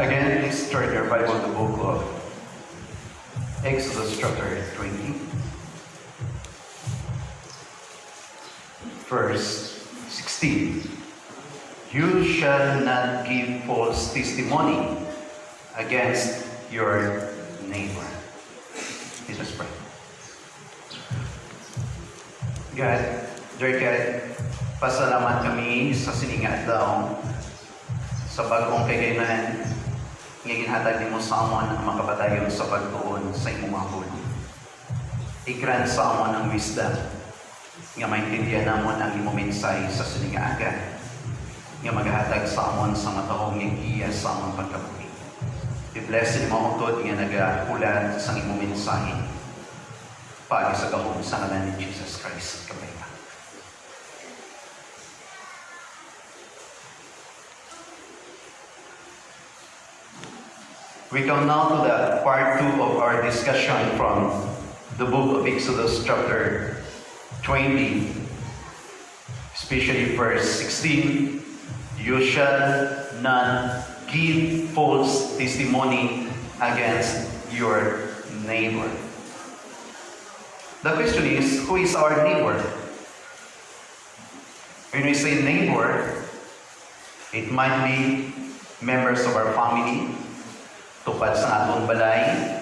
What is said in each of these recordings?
Again, please turn your Bible to the book of Exodus chapter 20, verse 16. You shall not give false testimony against your neighbor. Let us pray. God, dear God, pasalamat kami sa siningat daw sa bagong kagayanan ngayon hatag mo sa amon ang makapatayon sa pagtuon sa imong mahul. I-grant sa amon ang wisdom nga maintindihan namon ang imong mensahe sa siningaaga nga maghatag sa amon sa matahong nga sa amon pagkabuhi. I-bless din mo utod nga nagahulat sa imong mensahe pagi sa gahom sa ngalan ni Jesus Christ. Kamay. We come now to the part 2 of our discussion from the book of Exodus chapter 20, especially verse 16. You shall not give false testimony against your neighbor. The question is, who is our neighbor? When we say neighbor, it might be members of our family, tupad sa atong balay,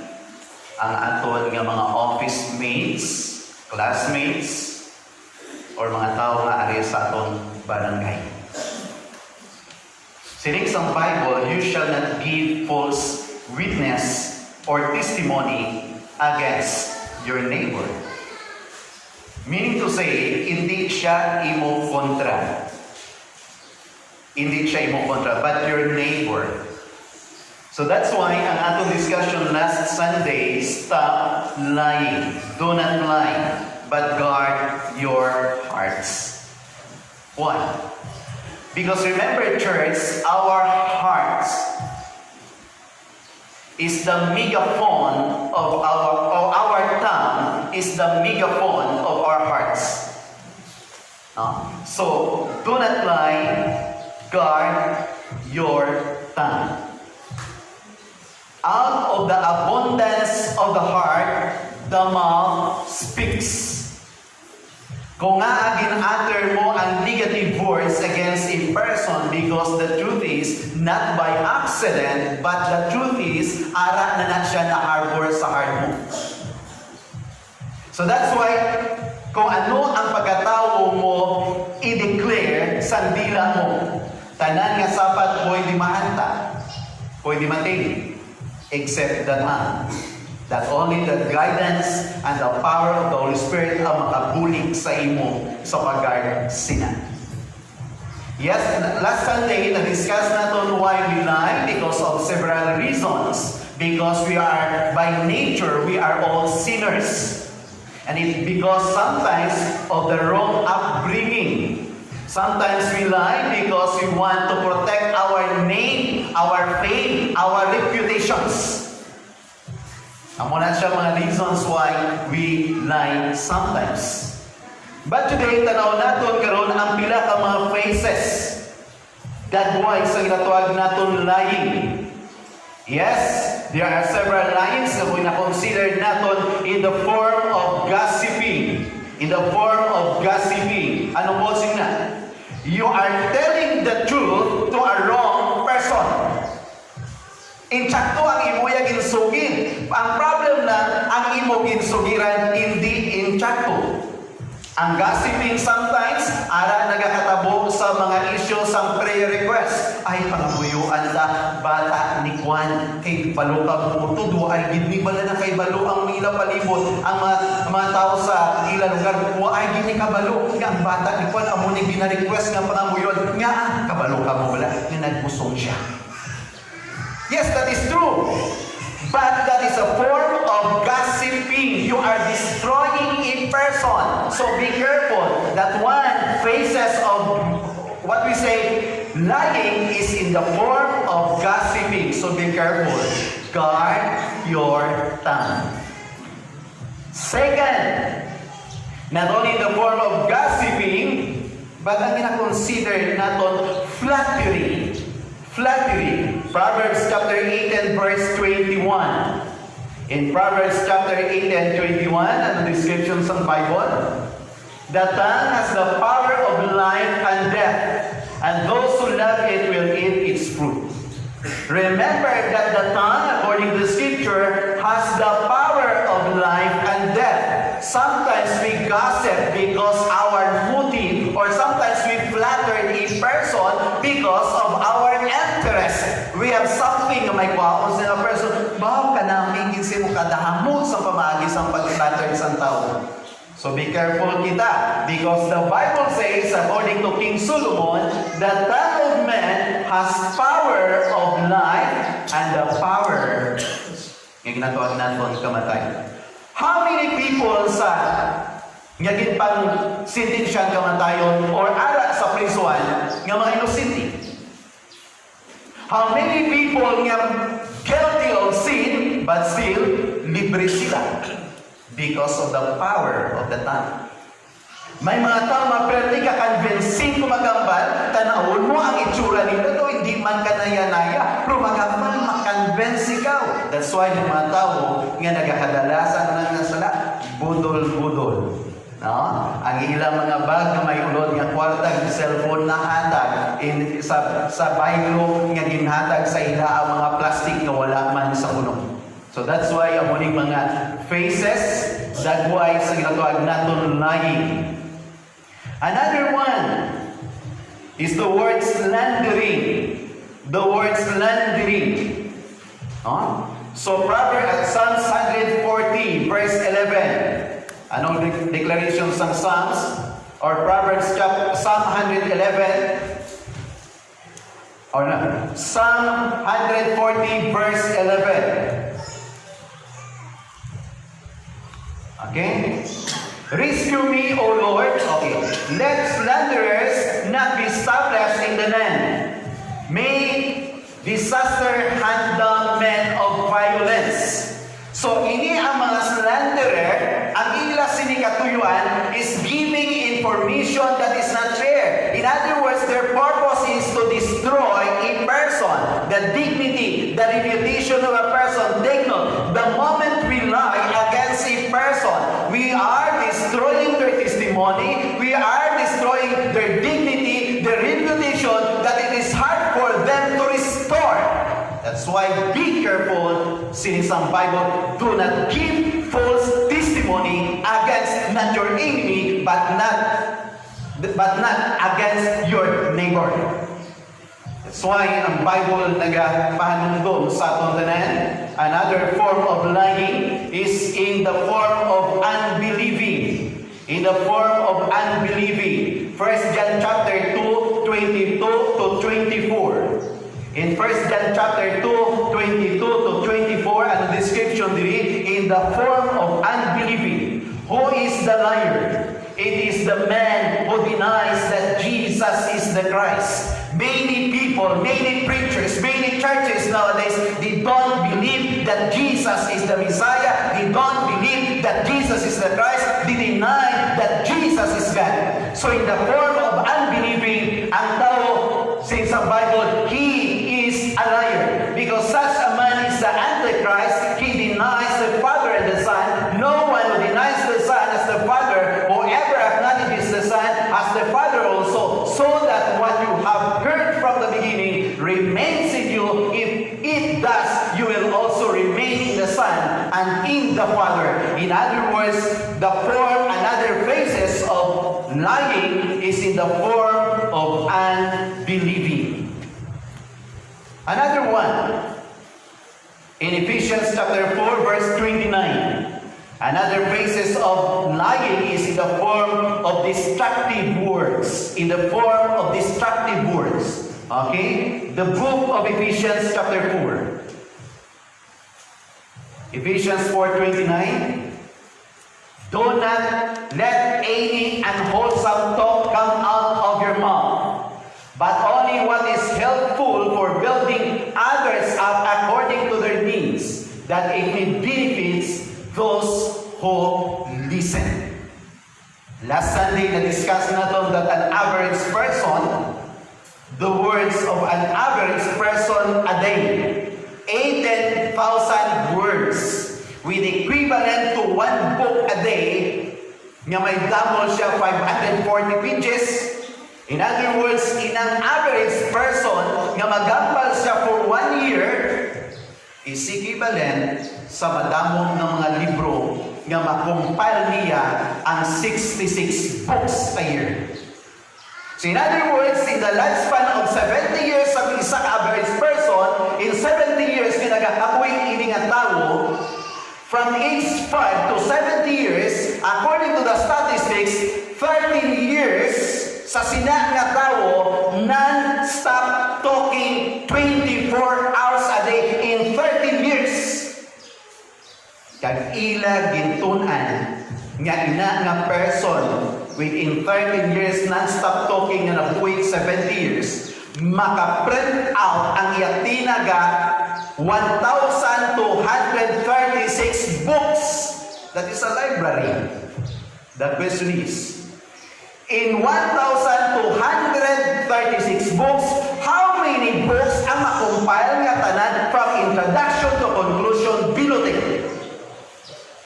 ang aton nga mga office mates, classmates, or mga tao nga ari sa atong barangay. Sining sa Bible, you shall not give false witness or testimony against your neighbor. Meaning to say, hindi siya imo kontra. Hindi siya imo kontra, but your neighbor. So that's why ang atong discussion last Sunday, stop lying. Do not lie, but guard your hearts. Why? Because remember, church, our hearts is the megaphone of our tongue is the megaphone of our hearts. So do not lie, guard your tongue. Out of the abundance of the heart, the mouth speaks. Kung nga gin-utter mo ang negative words against a person, because the truth is, not by accident, but the truth is, ara na siya na harbor sa heart mo. So that's why, kung ano ang pagkatao mo, i-declare sa dila mo. Tanan nga sapat pwede mahanta, pwede mating. Except that that only the guidance and the power of the Holy Spirit ang makabulig sa imo sa pag-guard sina. Yes, last Sunday, na-discuss natin why we lie because of several reasons. Because we are, by nature, we are all sinners. And it's because sometimes of the wrong upbringing. Sometimes we lie because we want to protect our name, our fame, our reputations. Amo na siya mga reasons why we lie sometimes. But today, tanaw natin karon ang pila ka mga phases that why sa ginatawag natin lying. Yes, there are several lines na we na-consider natin in the form of gossiping. In the form of gossiping. Ano po na? You are telling the truth to a wrong person. Insakto ang imo ya ginsugid. Ang problem na ang imo ginsugiran hindi insakto. Ang gossiping sometimes ara nagakatabo sa mga issue sa prayer request. Ay pangabuyuan ta bata ni Juan kay balukag mo tudo ay gidni bala na kay balo ang ila palibot ang mga tao sa ila lugar mo ay gidni kabalo nga ang bata ni Juan amo ni gina-request nga pangabuyon nga kabalo ka mo bala nga nagpusong siya. Yes, that is true. But that is a form of gossiping. You are destroying a person. So be careful that one phases of what we say lying is in the form of gossiping. So be careful. Guard your tongue. Second, not only in the form of gossiping, but ang gina-consider natin flattery. Flattery. Proverbs chapter 8 and verse 21. In Proverbs chapter 8 and 21, ano description sa Bible? The tongue has the power of life and death, and those who love it will eat its fruit. Remember that the tongue, according to the scripture, has the power of life and death. Sometimes we gossip because our motive, or sometimes we flatter a person because of our interest. We have something na may kwaon sa person. Bahaw ka namin, kinsi mo kadahamot sa pamagis ang pag-flatter isang tao. So be careful kita, because the Bible says, according to King Solomon, the tongue of man has power of life and the power ng ginatawag natin kamatay. How many people sa ngagin pang sintensyan kamatayon or ara sa prisuan nga mga inosente? How many people nga guilty of sin but still libre sila? Because of the power of the tongue. May mga tao maperti ka convincing kumagambal, tanawon mo ang itsura nito, to, hindi man ka naya-naya, pero magambal, makonvince ikaw. That's why yung mga tao nga nagkakadalasan na nga sila, budol-budol. No? Ang ilang mga bag na may ulod nga kwarta, ng cellphone na hatag, sa baylo nga ginhatag sa ila ang mga plastic na wala man sa punong. So that's why ang muling mga faces, dagway sa ginatawag naton lying. Another one is the word slandering. The word slandering. So Proverbs, Psalms 140, verse 11. Anong declaration sa Psalms? Or Proverbs Psalm 111? Or no? Psalm 140, verse 11. Okay? Rescue me, O Lord. Okay. Let slanderers not be established in the land. May disaster hand down men of violence. So, ini ang mga slanderer, ang ila sinikatuyuan is giving information that is not fair. In other words, their purpose is to destroy a person. The dignity, the reputation of a person. Take note, the moment we lie against a person, we are destroying their testimony, we are destroying their dignity, their reputation, that it is hard for them to restore. That's why be careful, sinisang Bible, do not give false testimony against not your enemy, but not against your neighbor. That's why ang Bible nagapahanungdom sa atong tanan. Another form of lying is in the form of unbelieving. In the form of unbelieving. 1 John chapter 2, 22 to 24. In 1 John chapter 2, 22 to 24, ang description diri, in the form of unbelieving. Who is the liar? It is the man who denies that Jesus is the Christ. Many people, many preachers, many churches nowadays, they don't believe that Jesus is the Messiah. They don't believe that Jesus is the Christ. They deny that Jesus is God. So in the form of unbelieving, ang tao, since the Bible, he is a liar. Because such a man is the Antichrist. He denies the Father and the Son. No one who denies the Son as the Father, whoever acknowledges the Son as the Father also, so that what you have heard from the beginning remains in you. If it does, you will also remain in the Son and in the Father. In other words, the form and other phases of lying is in the form of unbelieving. Another one, in Ephesians chapter 4, verse 29. Another basis of lying is in the form of destructive words. In the form of destructive words. Okay? The book of Ephesians chapter 4. Ephesians 4:29. Do not let any unwholesome talk come out of your mouth, but only what is helpful for building others up according to their needs, that it may benefit those who listen. Last Sunday, na-discuss natin that an average person the words of an average person a day. 18,000 words with equivalent to one book a day nga may damol siya 540 pages. In other words, in an average person nga magambal siya for 1 year is equivalent sa madamong ng mga libro nga makumpile niya ang 66 books a year. So in other words, in the lifespan of 70 years sa isang average person, in 70 years, kinagahapoy ini nga tao, from age 5 to 70 years, according to the statistics, 13 years sa sina nga tao, non-stop talking 24 hours a day in 13 years. Kag ila gintunan nga ina nga person within 13 years non-stop talking nga nabuhi 70 years, maka-print out ang iya tinaga 1,236 books. That is a library. The question is, in 1,236 books, how many books ang makumpile nga tanan from introduction to conclusion bilotek?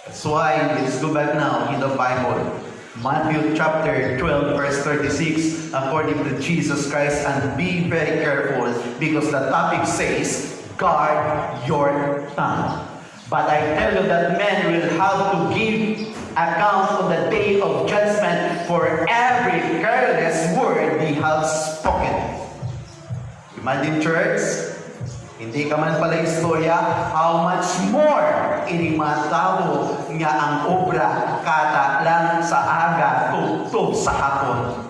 That's why, let's go back now in the Bible. Matthew chapter 12 verse 36 according to Jesus Christ, and be very careful because the topic says, guard your tongue. But I tell you that men will have to give account on the day of judgment for every careless word they have spoken. Imagine, church, hindi ka man pala istorya, how much more ini mga tao nga ang obra kata lang sa aga tugtog sa hapon.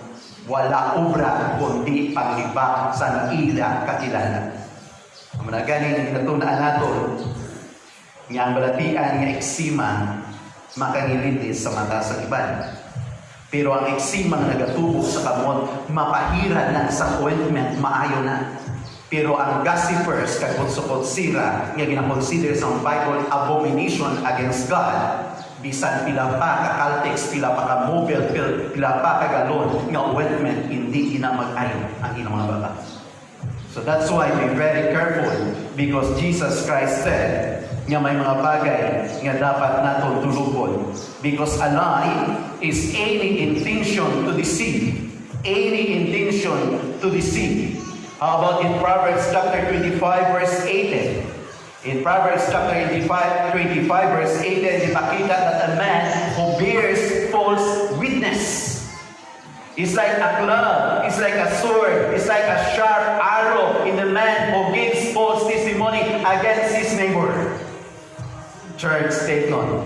Wala obra kundi paglibak sa naila kakilala. Ang mga ganing natunaan naton nga ang balatian nga eksima makangilitis sa mata sa iban. Pero ang eksima nga nagatubog sa kamot, mapahiran lang sa ointment, maayo na. Pero ang gossipers, kagonsokot sila, nga ginakonsider sa Bible abomination against God, bisan pila pa ka-caltex, pila pa ka-mobile, pila pa ka-galon, nga ointment, hindi ina mag-ayo ang ilang mga bata. So that's why be very careful, because Jesus Christ said, nga may mga bagay nga dapat naton tulugon. Because a lie is any intention to deceive. Any intention to deceive. How about in Proverbs chapter 25 verse 18? In Proverbs chapter 25 verse 18, ipakita that a man who bears false witness is like a club, is like a sword, is like a sharp arrow in the man who gives false testimony against his neighbor. Church, take note.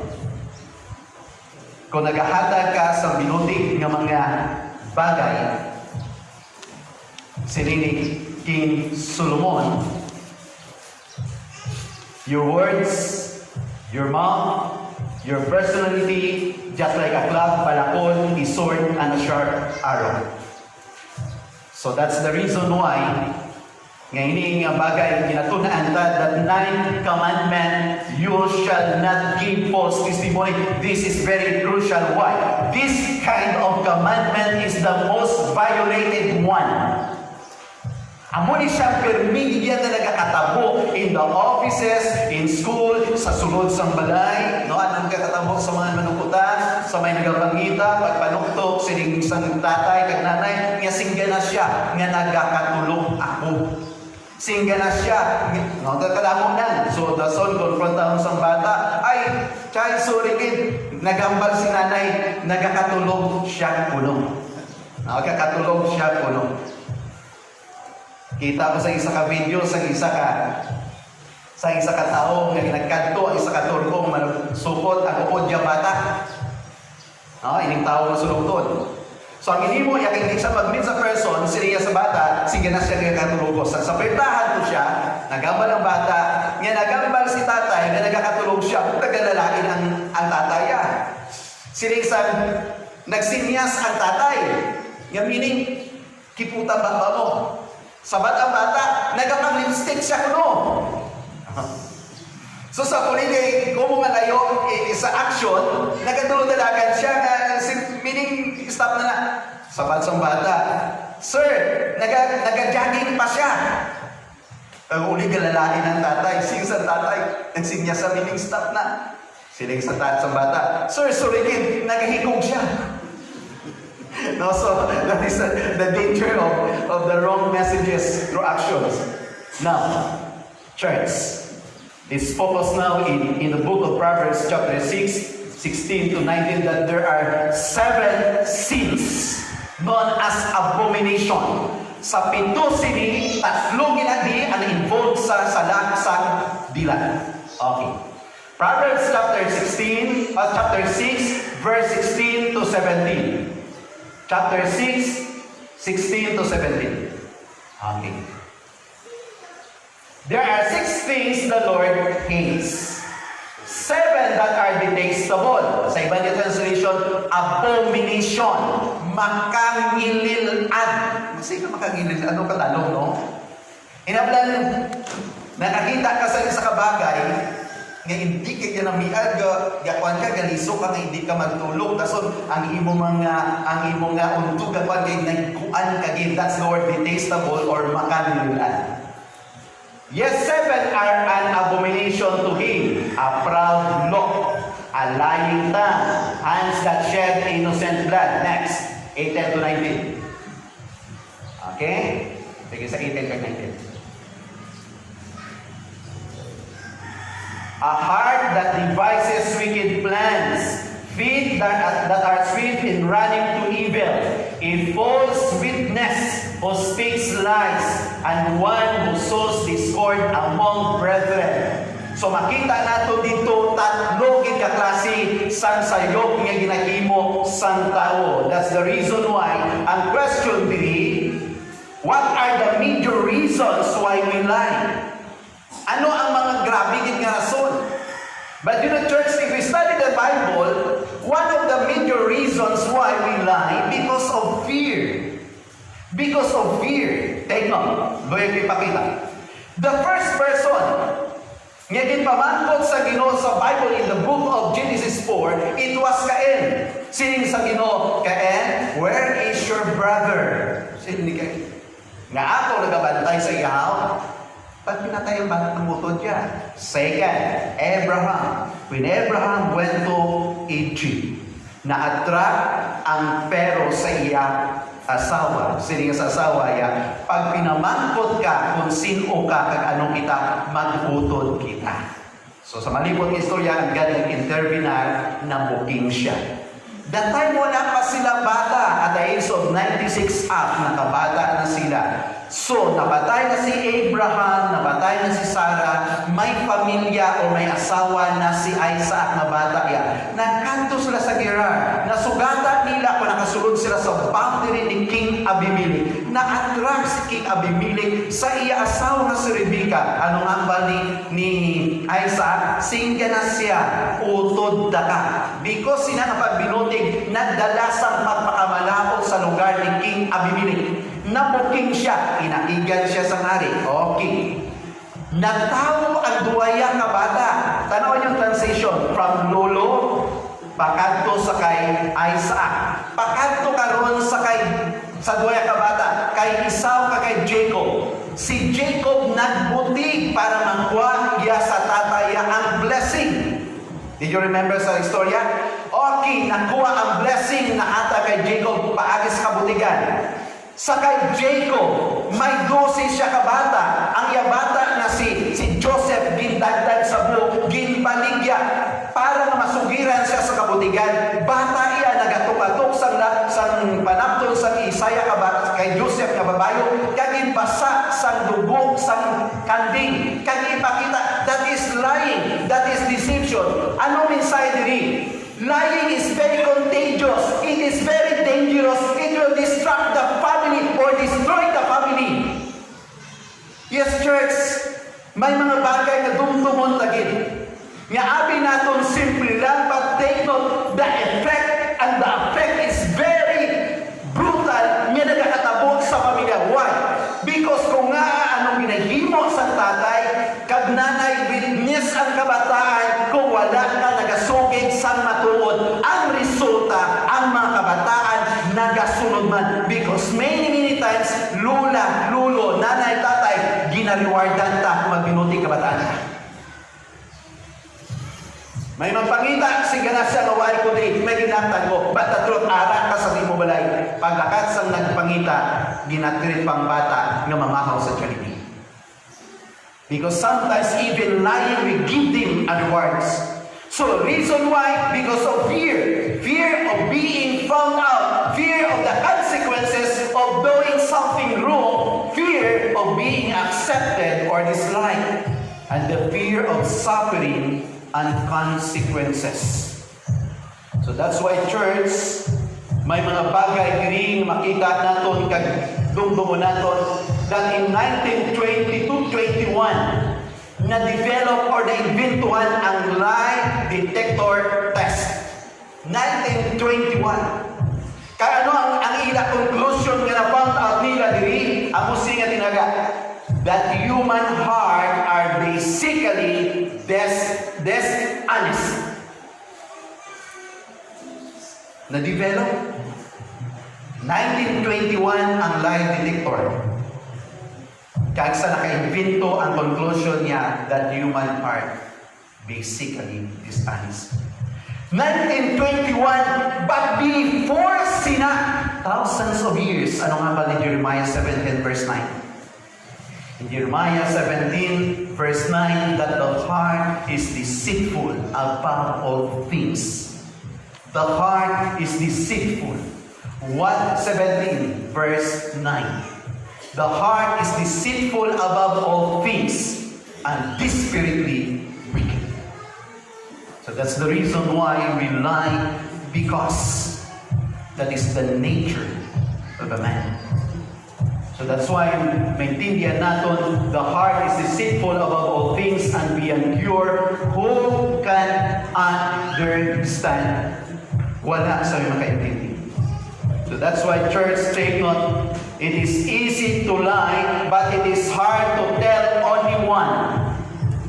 Kung naghahatag ka sa binuting ng mga bagay, sininig King Solomon, your words, your mouth, your personality, just like a club, palakon, a sword, and a sharp arrow. So that's the reason why ngayon nga bagay ginatunaan ta that 9th commandment, you shall not give false testimony. This is very crucial. Why? This kind of commandment is the most violated one. Amo ni siya permigya na nagkakatabo in the offices, in school, sa sulod sang balay, no? Anong nagkakatabo sa mga manukutan, sa may nagapangita, pagpanuktok, sining sang tatay, kag nanay, nga singga na siya, nga nagkakatulong ako. Singga na siya, no? Kalamong na. So, the son confronta sang bata, ay, child, sorry kid, nagambal si nanay, nagkakatulong siya kulong. Nagkakatulong siya kulong. Kita ko sa isa ka video, sa isa ka tao nga nagkanto, ang isa ka turkong manusupot ang upod niya bata. Ining tao masulugtod. So ang inimo, yakin hindi siya mag-meet sa person, siniya sa bata, sige na siya nagkatulog. Sa pertahan ko siya, nagambal ang bata, nga nagambal si tatay, nga nagkakatulog siya, tagalalain ang tatay. Siningsang nagsinyas ang tatay. Nga meaning, kiputa ba mo? Sabat ang bata, nagkapag-lipstick siya kuno. So sa kuligay, kung mga layo, sa action, nagkatulog dalagan siya, meaning, stop na na. Sabat sa bata, Sir, nag-jogging pa siya. Ang uli galalain ng tatay. Sing sa tatay, nagsinya sa meeting stop na. Siling sa bata, Sir, sorry kid, nagahikog siya. No, so that is the danger of the wrong messages through actions. Now, church, let's focus now in the book of Proverbs chapter 6, 16 to 19, that there are 7 sins known as abomination. Sa 7 sini, 3 ginadi ang involved sa dila. Okay. Proverbs chapter 6, verse 16 to 17. Chapter 6, 16 to 17. Okay. There are 6 things the Lord hates. 7 that are detestable. Sa iba niya translation, abomination. Makangililad. Masay ka makangililad. Ano katanong, no? Inablan, nakakita ka sa kabagay, nga hindi ka ginamiad, gakuan ka, galiso ka, nga hindi ka magtulog. Dason, ang imong nga untog, gakuan ka, nagkuan ka, that's the word detestable or makangililad. Yes, 7 are an abomination to him. A proud look, a lying tongue, hands that shed innocent blood. Next, 18 to 19. Okay? Sige sa 18 to 19. A heart that devises wicked plans, feet that are swift in running to evil, a false witness who speaks lies, and one who sows discord among brethren. So makita nato dito 3 kaklase sang sayop nga ginahimo sang tao. That's the reason why ang question diri, what are the major reasons why we lie? Ano ang mga grabe gid nga rason? But you know, church, if we study the Bible, one of the major reasons why we lie, because of fear. Because of fear. Take note. Doon yung ipakita. The first person nga ginpamangkot sa Ginoo sa Bible in the book of Genesis 4, it was Cain. Sining sa Ginoo, Cain, where is your brother? Sino ni Cain? Nga ako nagabantay sa iyaw. Pag pinatay ang bata ng utod niya. Second, Abraham. When Abraham went to Egypt, na-attract ang pero sa iya asawa. Sino sa asawa niya? Pag pinamangkot ka kung sino ka, kag anong kita, mag-utod kita. So sa malibot istorya, ang ganang interview na booking siya. That time wala pa sila bata. At the age of 96 up, nakabata na sila. So, napatay na si Abraham, napatay na si Sarah, may pamilya o may asawa na si Isaac na bata yan. Nagkanto sila sa Gerar. Nasugatan nila kung nakasulod sila sa boundary ni King Abimelech. Na-attract si King Abimelech sa iya asawa na si Rebecca. Ano nga ba ni Isaac? Singga na siya, utod da ka. Because sina napagbinutig, nagdala sa pagpakamalakot sa lugar ni King Abimelech. Nabuking siya, inaigan siya sa hari. Okay. Nagtawo ang duwaya nga bata. Tanawan yung transition from lolo, pakadto sa kay Isaac. Pakadto karon sa duwaya nga bata, kay Esau ka kay Jacob. Si Jacob nagbutig para mangkuha iya sa tataya ang blessing. Did you remember sa istorya? Okay, nakuha ang blessing na ata kay Jacob paagis kabutigan. Sa kay Jacob, may 12 siya kabata. Ang yabata na si Joseph, gindagdag sa buhok, ginpaligya, para na masugiran siya sa kabutigan. Bata iya, nagatuk-atuk sang panaptol sang Isaya kabata, kay Joseph na babayo, kaginbasa sang dubog, sang kanding. Kagipakita, that is lying, that is deception. Ano mensahe diri? Lying is very contagious. It is very dangerous. It will distract the family or destroy the family. Yes, church, may mga bagay na dumdumon lagid. Nga abi naton simple lang, but take note, the effect is very brutal nga nagakatabot sa pamilya. Why? Because kung nga anong ginahimo sa tatay, kag nanay witness ang kabataan, kung wala ka nagasugid sa matuod, ang resulta, ang mga kabataan nagasunod man. Because many times, lula, lulo, nanay, tatay, ginariwardan ta kung magbinuti kabataan ka. May magpangita, sigana siya ngaway ko di, may ginatan mo, but the truth, arak ka sa di mo balay. Pagkakat sa nagpangita, ginatrit pang bata nga mamahaw sa charity. Because sometimes even lying, we give them rewards. So reason why? Because of fear. Fear of being found out. Fear of the consequences of doing something wrong. Fear of being accepted or disliked. And the fear of suffering and consequences. So that's why church, may mga bagay diri makita naton kag dumdumo naton that in 1922-21 na-develop or na-inventuhan ang lie detector test. 1921. Kaya ano ang ila conclusion nga na-found out nila diri, ang musinga tinaga, that human heart are basically dishonest. Na-develop 1921 ang lie detector. Kaya sa naka-invento ang conclusion niya that human heart basically dishonest. 1921, but before sina, thousands of years, ano nga ba ni Jeremiah 17 verse 9? In Jeremiah 17 verse 9, that the heart is deceitful above all things. The heart is deceitful. What? 17 verse 9. The heart is deceitful above all things and desperately wicked. So that's the reason why we lie, because that is the nature of a man. So that's why maintindihan natin, the heart is deceitful above all things and beyond cure. Who can understand? Wala sa makaintindi. So that's why church, take note, it is easy to lie, but it is hard to tell only one.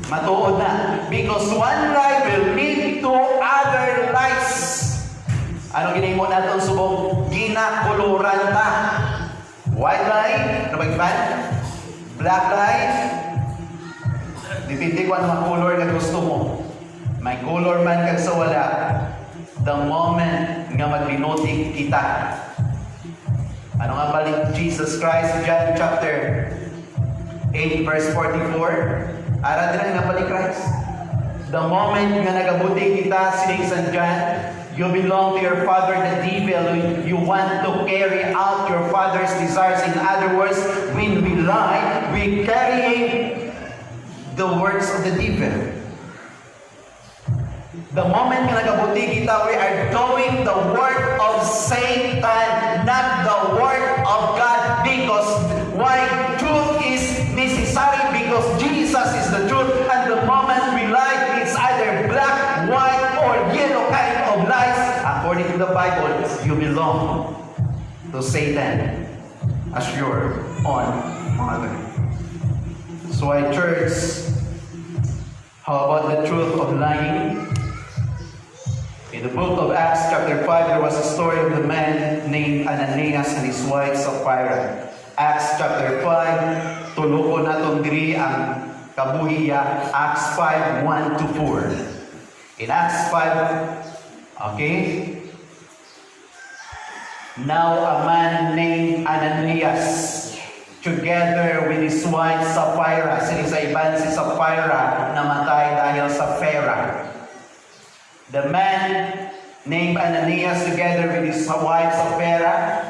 Matuod na. Because one lie will lead to other lies. Ano ginimo natin subong? Ginakuluran ta. White lie, ano ba iban? Black lie, dipindi ko ang mga color na gusto mo. May color man kag sa wala, the moment nga magbinotik kita. Ano nga balik Jesus Christ, John chapter 8 verse 44? Ara din nga balik Christ. The moment nga nagabuti kita, sining San John, you belong to your father the devil. You want to carry out your father's desires. In other words, when we lie, we carrying the words of the devil. The moment nga nagabuti kita, we are doing the work of Satan, not the work of God. Because why? Truth is necessary, because Jesus is the truth. And the moment we lie, it's either black, white, or yellow kind of lies. According to the Bible, you belong to Satan as your own mother. So I church, how about the truth of lying? In the book of Acts chapter 5, there was a story of the man named Ananias and his wife Sapphira. Acts chapter 5, tuloko naton diri ang kabuhiya, Acts 5, 1 to 4. In Acts 5, okay? Now a man named Ananias, together with his wife Sapphira, sa iban si Sapphira namatay dahil sa Pharaoh. The man named Ananias, together with his wife Sapphira,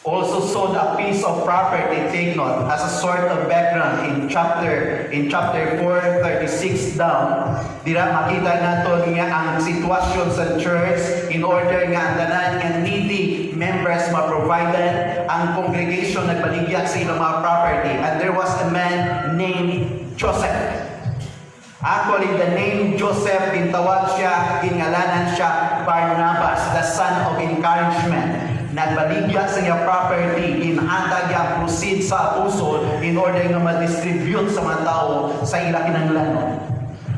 also sold a piece of property. Take note, as a sort of background in chapter 4:36 down, dira makita nato nga ang sitwasyon sa church in order nga ang tanan nga needy members ma-provided, ang congregation nagbaligya sa ilang mga property. And there was a man named Joseph. Actually, the name Joseph, tawag siya, ginngalanan siya Barnabas, the son of encouragement. Nagbaligya sa iya property, ginhatag niya proceed sa apostol in order nga ma-distribute sa mga tao sa ila kinahanglanon.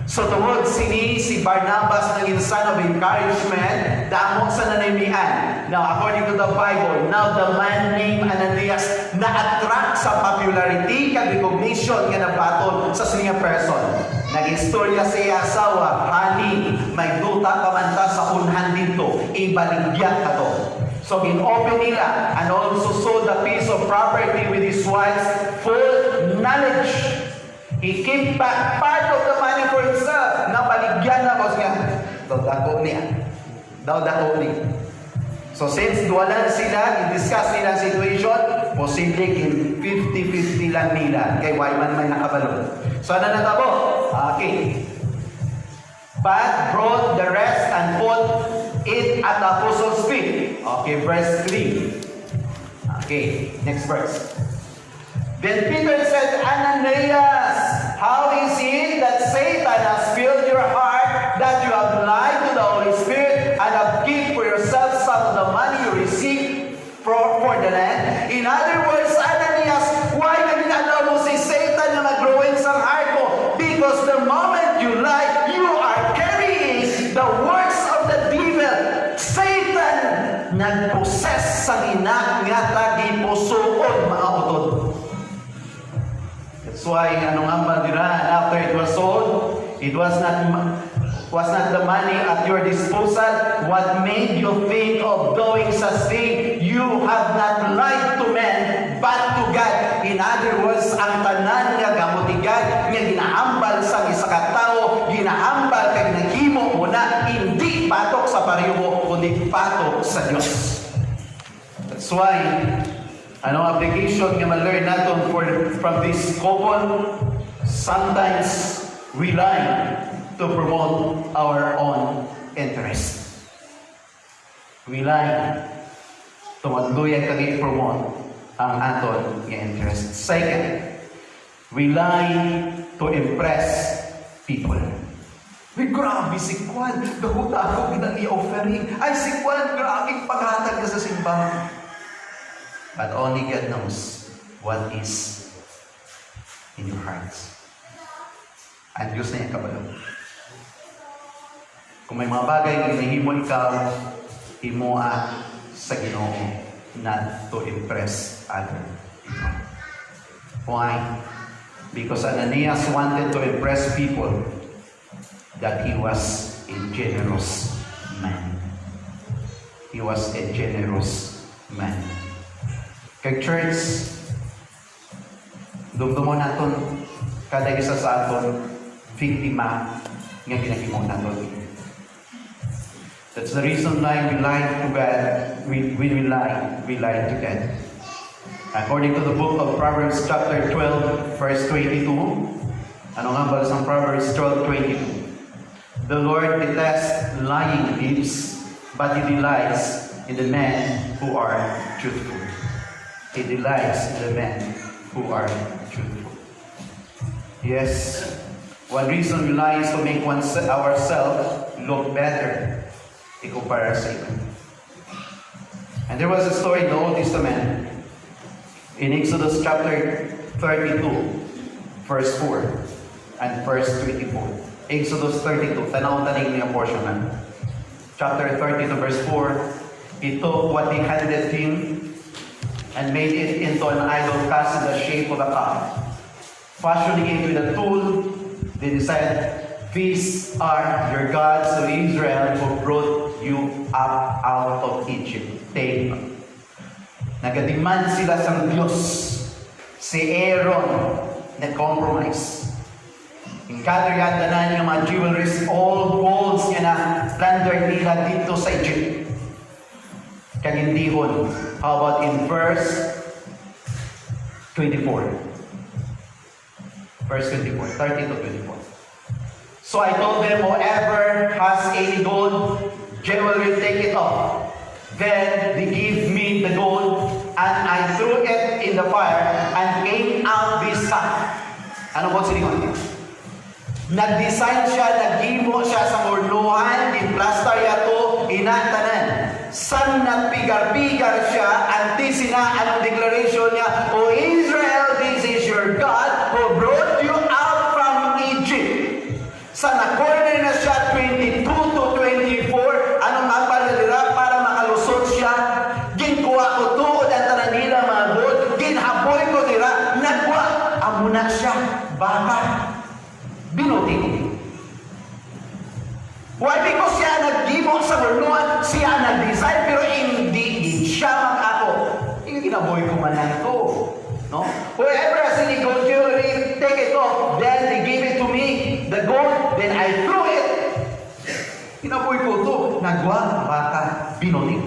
So tungod sini si Barnabas naging son of encouragement, damo sa nanaymian. Now according to the Bible, now the man named Ananias na-attract sa popularity kag recognition nga nabaton sa siya person. Nag-istorya sa iya asawa, honey, may duta pa man ta sa unhan dito, ibaligyan ka to. So in-open nila and also sold a piece of property with his wife's full knowledge. He kept back part of the money for himself. Napaligyan na ko siya. Daw dako niya. So since duwalan sila, i-discuss nila ang situation, posible in 50-50 lang nila. Kay why man may nakabalo. So ano natabo? Okay. But brought the rest and put it at the apostles' feet. Okay, verse 3. Okay, next verse. Then Peter said, Ananias, how is it that Satan has filled your heart, that you have lied to the Holy Spirit, and have kept for yourself some of the money you received for the land? In other words, Ananias, why nag-allow mo si Satan na mag-growing sa heart mo? Because the moment you lie, you are carrying the works of the devil. Satan nag-possess sa inak nga tagipusoon, mga utod. That's why anong ambal dira, after it was sold, it was not the money at your disposal. What made you think of doing such thing? You have not lied to men, but to God. In other words, ang tanan nga gamutigan nga ginahambal sa isa ka tawo, ginahambal kay naghimo mo na hindi patok sa pareho mo, kundi patok sa Dios. That's why anong application nga ma-learn natin from this couple? Sometimes we lie to promote our own interest. We lie to magduyan kag i-promote ang aton nga interest. Second, we lie to impress people. Uy, grabe si Kwan. Dahuta ako ginang i-offering. Ay, si Kwan, grabe paghatag ka sa simbahan. But only God knows what is in your hearts. At Diyos na yung kabalo. Kung may mga bagay na hinahimo ikaw, himoa sa Ginoo, not to impress other people. Why? Because Ananias wanted to impress people that he was a generous man. He was a generous man. Kay church, dumdumon naton kada isa sa aton biktima nga ginahimo naton. That's the reason why we lie to God. We lie to God. According to the book of Proverbs chapter 12, verse 22, ano nga ba sa Proverbs 12:22? The Lord detests lying lips, but He delights in the men who are truthful. He delights in the men who are truthful. Yes, one reason we lie is to make ourselves look better in comparison. And there was a story in the Old Testament in Exodus chapter 32, verse 4 and verse 24. Exodus 32, tanaw-tanig niya portion na. Chapter 32, verse 4, He took what they handed him and made it into an idol cast in the shape of a cow. Fashioning it with a tool, they said, "These are your gods of Israel who brought you up out of Egypt." Take them. Nagadiman sila sa Diyos. Si Aaron na-compromise. In gather-yata na yung mga jewelries, all golds niya na plunder nila dito sa Egypt. Kagindihon. How about in verse 24? Verse 24, 30 to 24. So I told them, whoever has any gold, jewelry, take it off. Then they gave me the gold, and I threw it in the fire, and came out this cup. Ano po siningon? Nag-design siya, nag-imo siya sa murnuhan, in-plaster yato, inatanan. San nagpigar-pigar siya, anti-sina, anong declaration niya, O Israel, this is your God who brought you out from Egypt. Sa baka, binuti. Why? Because siya nag-gimo sa burnuan, siya nag-design, pero hindi siya mag-ako. Yung ginaboy ko man lang ito. No? Whoever has any gold jewelry, take it off. Then they gave it to me, the gold, then I threw it. Ginaboy ko ito. Nagwa, baka, binuti.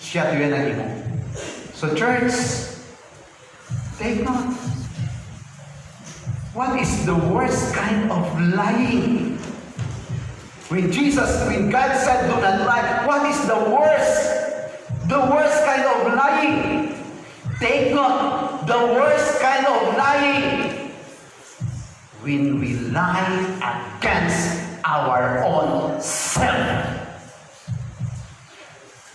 Siya ito yan nag-gimo. So church, take note. What is the worst kind of lying? When God said do not lie, what is the worst kind of lying? Take note, the worst kind of lying. When we lie against our own self.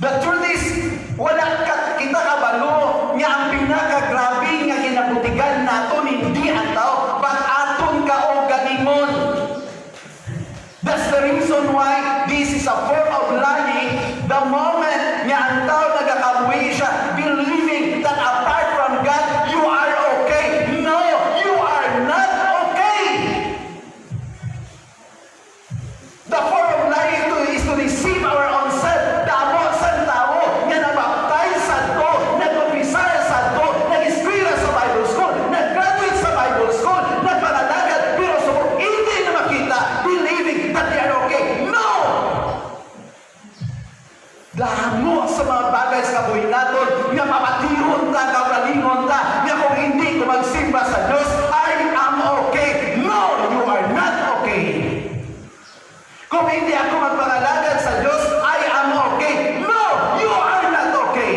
The truth is, wala kita kabalo nga ang pinakagrabe nga ginabutigan nato hindi ang tao, but aton ka o ganingon. That's the reason why this is a form of lying. The moment nga ang tao nagakabuhi siya, believing that apart from God, you are okay. No, you are not okay. The form of lying is to deceive our own self. Damo sa tao nga nabaptize sa to, nag-officer sa to, nag-eskwela sa Bible school, nag-graduate sa Bible school, nagpanalagad, pero so hindi na makita, believing that they are okay. No! Damo sa mga bagay sa kabuhi natin, nga mapatiron ta, kapalingon ta, nga kung hindi ko magsimba sa Diyos, I am okay. No! You are not okay. Kung hindi ako magpangalagad sa Diyos, I am okay. No! You are not okay.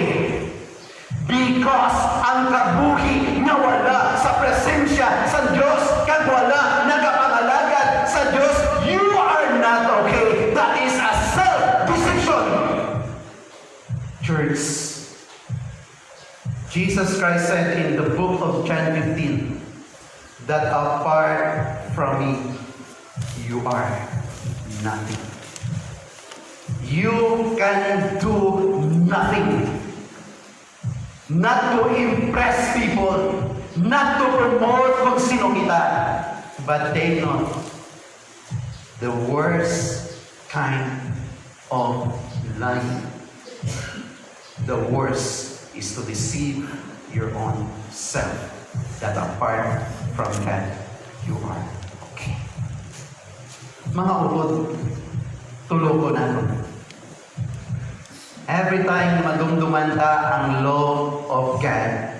Because ang kabuhi nga wala sa presensya sa Diyos, kag wala nagapangalagad sa Diyos, you are not okay. That is a self-deception. Church, Jesus Christ said in the book of John 15 that apart from me, you are nothing. You can do nothing. Not to impress people, not to promote kung sino kita, but they know the worst kind of lying. The worst is to deceive your own self that apart from God, you are okay. Mga upod, tulo ko na. Every time madumduman ta ang law of God,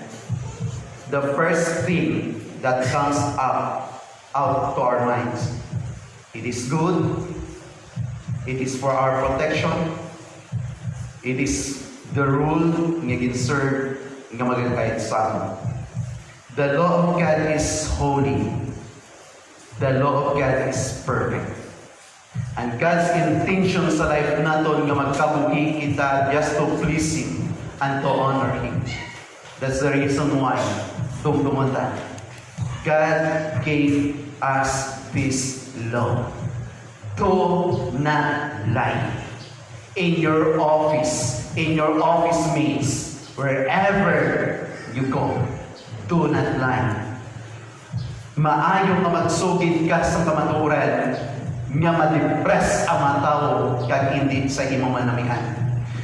the first thing that comes out to our minds, it is good, it is for our protection, it is the rule nga ginserve nga magagayad sa amin. The law of God is holy. The law of God is perfect. And God's intention sa life natin nga magkabuhi kita just to please Him and to honor Him. That's the reason why dumduman. God gave us this law. Do not lie. In your office mates, wherever you go, do not lie. Maayo nga magsugid ka sa kamaturan nga ma-depress ang mga tao kag hindi sa imong manamihan.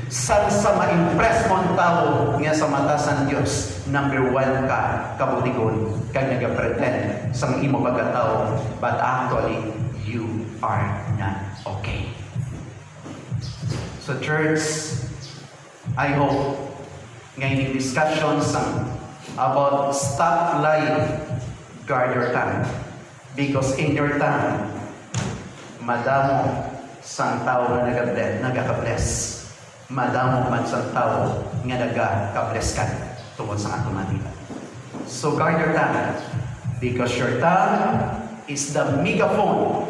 Sa ma-impress mo ang tao nga sa mata sa Diyos, number 1 ka, kabutigon, kag nag-pretend sa imong pagkatao, but actually, you are not okay. So church, I hope ngayong discussions about stop lying, guard your tongue. Because in your tongue, madamo sang tao na nagaka-bless. Madamo man sang tao nga nagaka-bless ka tungkol sa atong manila. So guard your tongue. Because your tongue is the megaphone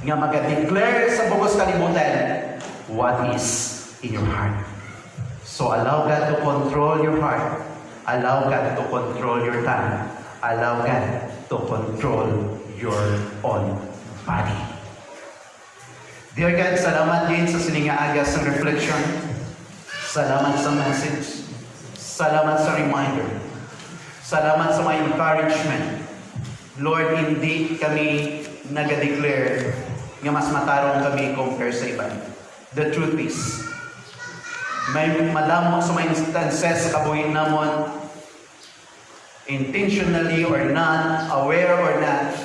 nga mag-declare sa bugos kalibutan what is in your heart. So allow God to control your heart. Allow God to control your tongue. Allow God to control your own body. Dear God, salamat din sa sininga-agas ng reflection. Salamat sa message. Salamat sa reminder. Salamat sa mga encouragement. Lord, hindi kami nag-declare nga mas matarong kami compare sa iba. The truth is, may madamo sa mga instances kabuhin namon, intentionally or not, aware or not,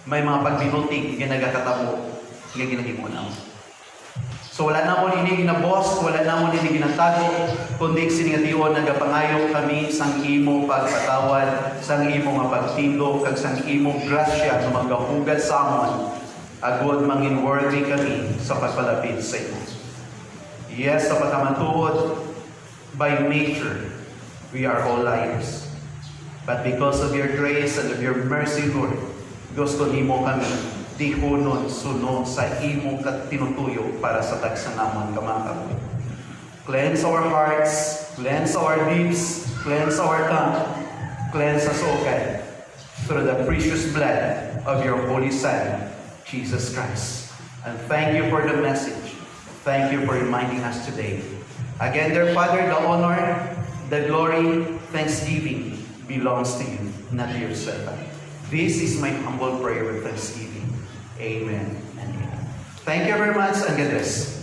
may mga pagbibulting nga nagakatabo nga ginahimo namon. So wala namon ini ginabos, wala namon ini ginatago, kundi siningation nagapangayo kami sang imo pagpatawad, sang imo nga pagtindog, kag sang imo grasya nga magahugad sa amon, agud mangin worthy kami sa pagpalapit sa imo. Yes, sa pagkamatuod, by nature, we are all liars. But because of your grace and of your mercy, Lord, gusto nimo kami dihunon sunod sa imong tinutuyo para sa tagsanamon kamakabuhi. Cleanse our hearts, cleanse our lips, cleanse our tongue, cleanse us, O God, through the precious blood of your Holy Son, Jesus Christ. And thank you for the message. Thank you for reminding us today. Again, dear Father, the honor, the glory, thanksgiving belongs to you, not to yourself. This is my humble prayer with thanksgiving. Amen and amen. Thank you very much, and God bless.